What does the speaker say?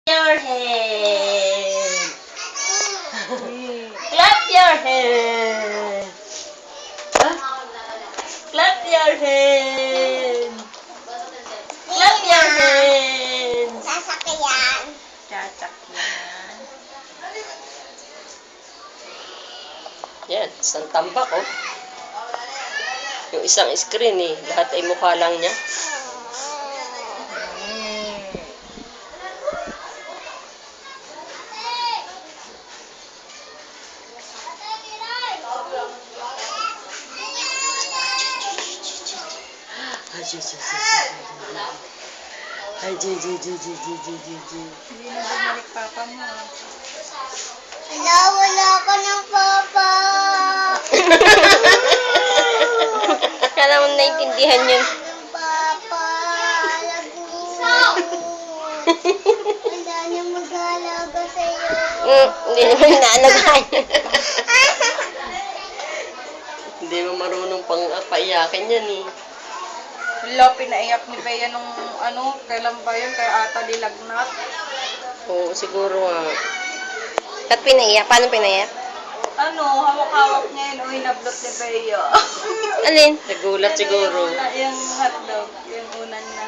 Your hand. Clap your hand. Huh? Clap your hand. Clap your hand. Sasakyan. Sasakyan. Yan, isang tambak oh. Yung isang screen eh, lahat ay mukha lang niya. Hindi na bumalik papa mo. Wala, wala ka ng papa. Akala mo naintindihan yun. Ng papa. Wala na mag-alaga sa'yo. Hindi naman inaalagaan yun. Hindi mo marunong pang paiyakin yan eh. Wala, pinaiyak ni Bea nung kailan ba yun? Kay ata lilagnat. Oo, siguro nga. At pinaiyak? Paano pinaiyak? Hawak-hawak niya yun. Hinablot ni Bea. Alin? Nagulat siguro. Yung hotdog. Yung unan na.